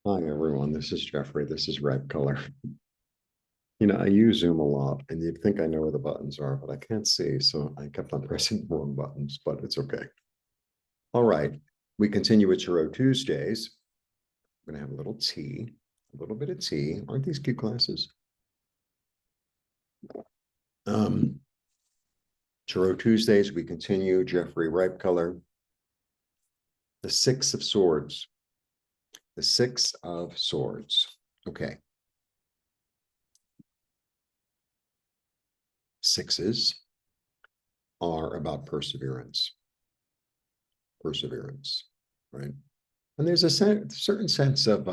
Hi, everyone. This is Jeffrey. This is Red Color. I use Zoom a lot, and you'd think I know where the buttons are, but I can't see, so I kept on pressing the wrong buttons, but it's okay. All right. We continue with Tarot Tuesdays. I'm going to have a little tea, a little bit of tea. Aren't these cute glasses? Um, Tarot Tuesdays, we continue. Jeffrey Ripe Color. The Six of Swords. The Six of Swords. Okay. Sixes are about perseverance. Perseverance, right? And there's a certain sense of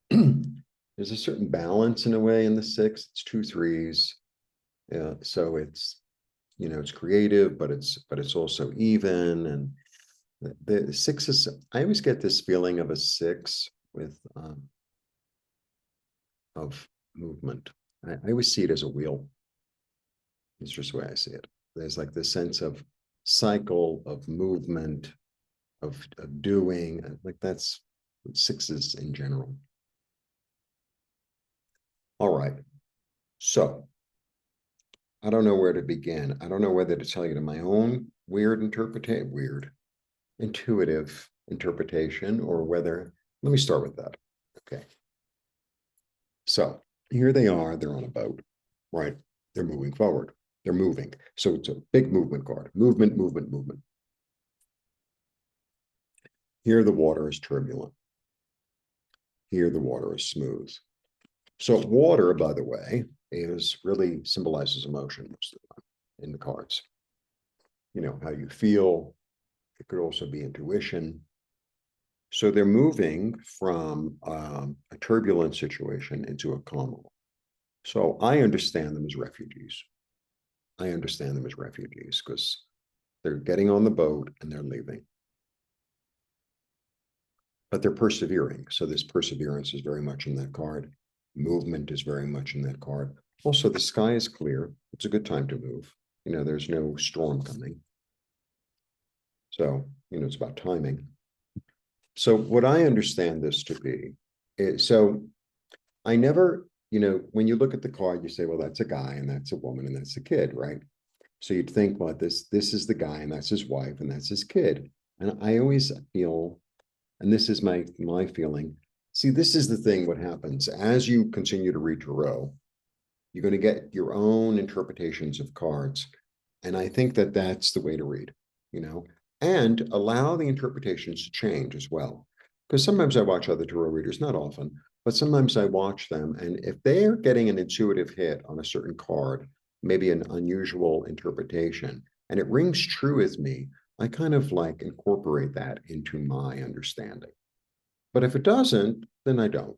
there's a certain balance in a way in the six. It's two threes, yeah. So it's it's creative, but it's also even. And the six is. I always get this feeling of a six with of movement. I always see it as a wheel. It's just the way I see it. There's like this sense of cycle of movement of doing. Like that's sixes in general. All right. So I don't know where to begin. I don't know whether to tell you to my own intuitive interpretation, or whether, let me start with that. Okay. So here they are. They're on a boat, right? They're moving forward. They're moving. So it's a big movement card. Movement, movement, movement. Here the water is turbulent. Here the water is smooth. So water, by the way, is really symbolizes emotion most of the time in the cards. How you feel. It could also be intuition. So they're moving from a turbulent situation into a calm one. So I understand them as refugees. I understand them as refugees because they're getting on the boat and they're leaving. But they're persevering. So this perseverance is very much in that card. Movement is very much in that card. Also, the sky is clear. It's a good time to move. There's no storm coming. So, it's about timing. So what I understand this to be is, so I never, when you look at the card, you say, well, that's a guy and that's a woman and that's a kid, right? So you'd think, well, this is the guy and that's his wife and that's his kid. And I always feel, and this is my feeling. See, this is the thing. What happens as you continue to read tarot, you're going to get your own interpretations of cards, and I think that that's the way to read. You know, and allow the interpretations to change as well. Because sometimes I watch other tarot readers, not often, but sometimes I watch them, and if they are getting an intuitive hit on a certain card, maybe an unusual interpretation, and it rings true with me, I kind of like incorporate that into my understanding. But if it doesn't, then I don't,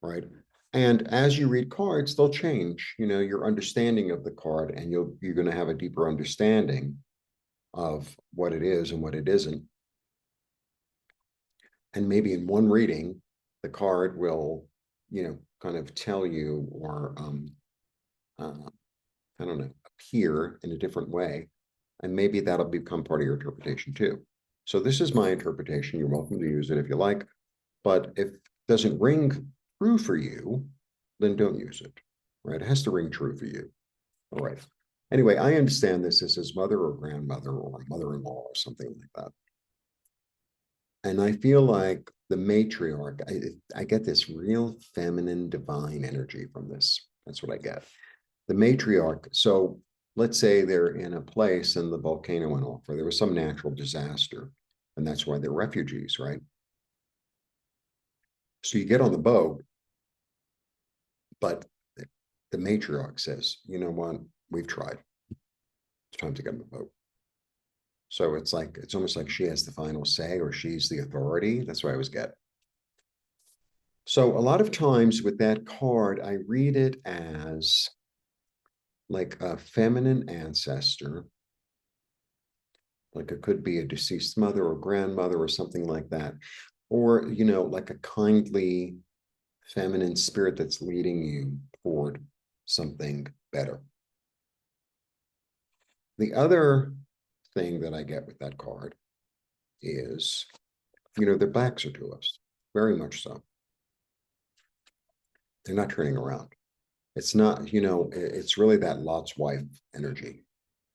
right? And as you read cards, they'll change, your understanding of the card, and you're going to have a deeper understanding of what it is and what it isn't. And maybe in one reading, the card will, kind of tell you, or I don't know, appear in a different way. And maybe that'll become part of your interpretation too. So this is my interpretation. You're welcome to use it if you like. But if it doesn't ring true for you, then don't use it, right? It has to ring true for you. All right. Anyway, I understand this as his mother or grandmother or mother-in-law or something like that. And I feel like the matriarch, I get this real feminine divine energy from this. That's what I get. The matriarch. So let's say they're in a place and the volcano went off, or there was some natural disaster, and that's why they're refugees, right? So you get on the boat, but the matriarch says, you know what? We've tried. It's time to get on the boat. So it's almost like she has the final say, or she's the authority. That's what I always get. So a lot of times with that card, I read it as like a feminine ancestor, like it could be a deceased mother or grandmother or something like that, or, like a kindly feminine spirit that's leading you toward something better. The other thing that I get with that card is, their backs are to us, very much so. They're not turning around. It's not, it's really that Lot's wife energy.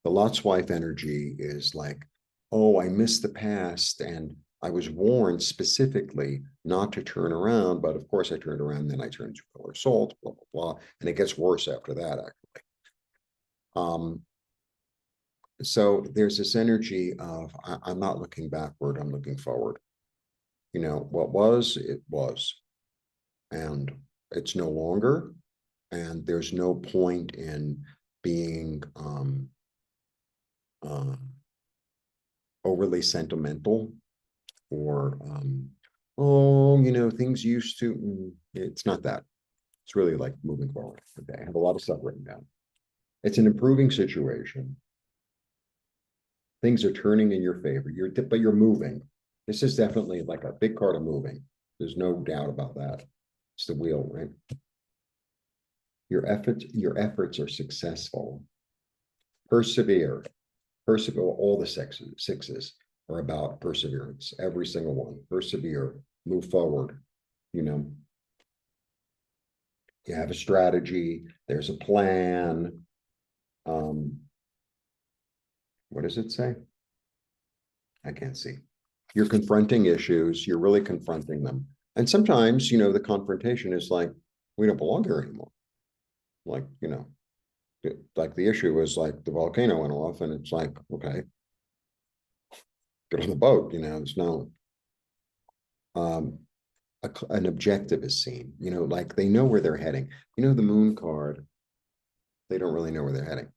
The Lot's wife energy is like, oh, I missed the past and I was warned specifically not to turn around, but of course I turned around, then I turned to pillar of salt, blah, blah, blah. And it gets worse after that, actually. So there's this energy of I'm not looking backward, I'm looking forward. What was, it was. And it's no longer. And there's no point in being uh, overly sentimental or oh, things used to. It's not that. It's really like moving forward. Okay, I have a lot of stuff written down. It's an improving situation. Things are turning in your favor. But you're moving. This is definitely like a big card of moving. There's no doubt about that. It's the wheel, right? Your efforts are successful. Persevere. Persevere. All the sixes are about perseverance. Every single one. Persevere. Move forward. You have a strategy. There's a plan. What does it say? I can't see. You're confronting issues. You're really confronting them. And sometimes, the confrontation is like, we don't belong here anymore. Like, like the issue is like the volcano went off and it's like, okay, get on the boat. There's no, an objective is seen, like they know where they're heading. The moon card, they don't really know where they're heading.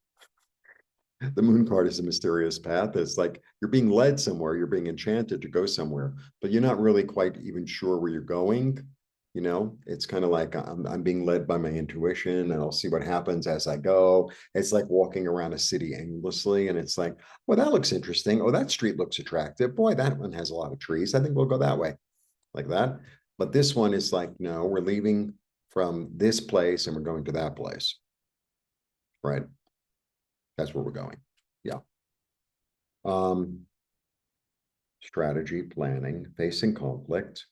The moon card is a mysterious path. It's like you're being led somewhere, you're being enchanted to go somewhere, but you're not really quite even sure where you're going. It's kind of like I'm being led by my intuition and I'll see what happens as I go. It's like walking around a city aimlessly and it's like, well, that looks interesting. Oh, that street looks attractive. Boy, that one has a lot of trees. I think we'll go that way, like that. But this one is like, no, we're leaving from this place and we're going to that place, right? That's where we're going. Yeah. Strategy, planning, facing conflict.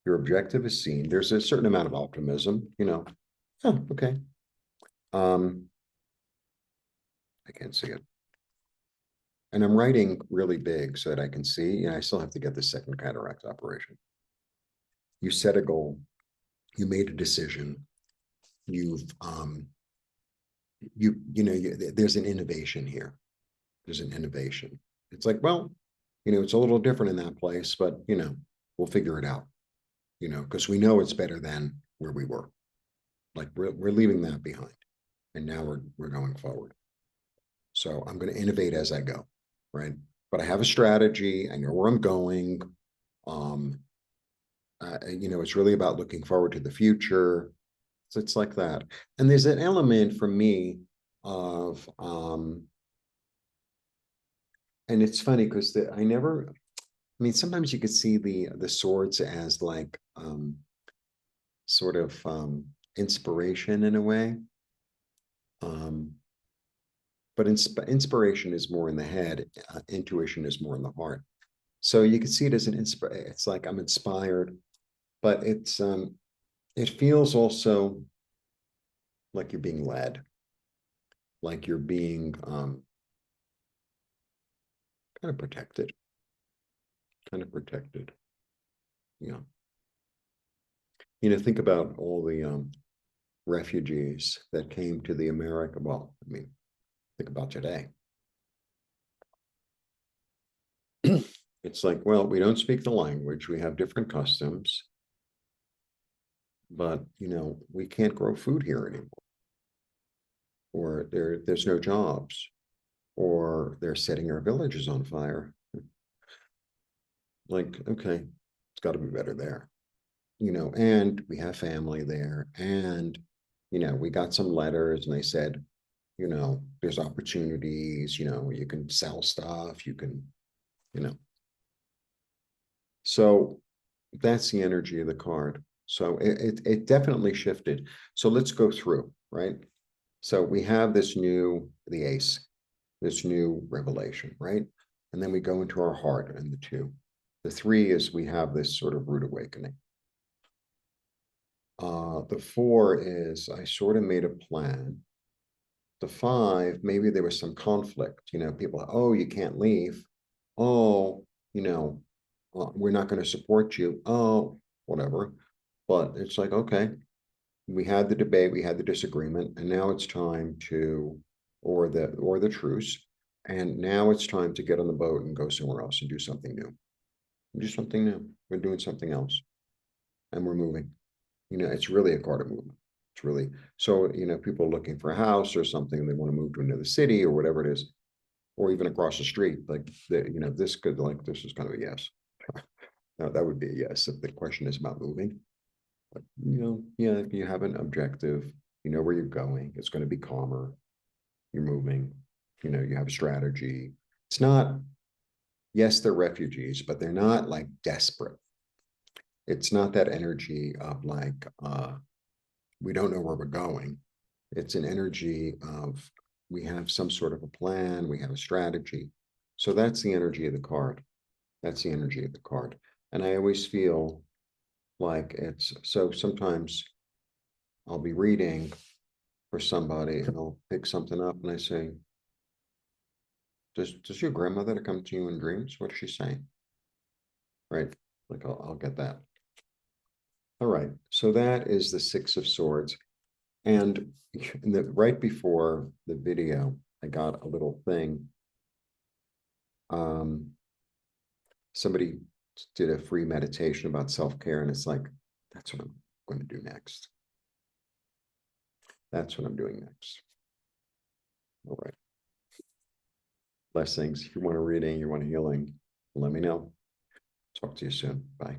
Your objective is seen. There's a certain amount of optimism, Oh, okay. I can't see it. And I'm writing really big so that I can see, and I still have to get the second cataract operation. You set a goal, you made a decision, you've there's an innovation here. There's an innovation. It's like, well, it's a little different in that place, but we'll figure it out, because we know it's better than where we were. Like we're leaving that behind. And now we're going forward. So I'm going to innovate as I go, right? But I have a strategy. I know where I'm going. It's really about looking forward to the future. So it's like that. And there's an element for me of, and it's funny because sometimes you could see the swords as like sort of inspiration in a way. But inspiration is more in the head, intuition is more in the heart. So you can see it as it's like I'm inspired, but it feels also like you're being led, like you're being kind of protected, kind of protected. Yeah. Think about all the refugees that came to the America. Well, think about today. It's like, well, we don't speak the language, we have different customs, but we can't grow food here anymore, or there's no jobs, or they're setting our villages on fire. Like, okay, it's got to be better there, and we have family there, and we got some letters and they said, there's opportunities, you can sell stuff, you can, so that's the energy of the card. So it definitely shifted. So let's go through, right? So we have the ace, this new revelation, right? And then we go into our heart and the two. The three is we have this sort of root awakening. The 4 is I sort of made a plan. The 5, maybe there was some conflict, people, oh, you can't leave. Oh, we're not going to support you. Oh, whatever. But it's like, okay, we had the debate, we had the disagreement, and now it's time to, or the truce. And now it's time to get on the boat and go somewhere else and do something new. Do something new. We're doing something else and we're moving. It's really a card of movement. It's really so, people are looking for a house or something, they want to move to another city or whatever it is, or even across the street. Like this could this is kind of a yes. Now, that would be a yes if the question is about moving. But yeah, if you have an objective, you know where you're going, it's going to be calmer, you're moving, you have a strategy. It's not, yes, they're refugees, but they're not like desperate. It's not that energy of like we don't know where we're going. It's an energy of we have some sort of a plan, we have a strategy. So that's the energy of the card. That's the energy of the card. And I always feel like it's so sometimes I'll be reading for somebody and I'll pick something up and I say, does your grandmother come to you in dreams? What is she saying? Right? Like I'll get that. All right. So that is the 6 of Swords. And right before the video, I got a little thing. Somebody did a free meditation about self-care, and it's like, that's what I'm going to do next. That's what I'm doing next. All right. Blessings. If you want a reading, you want a healing, let me know. Talk to you soon. Bye.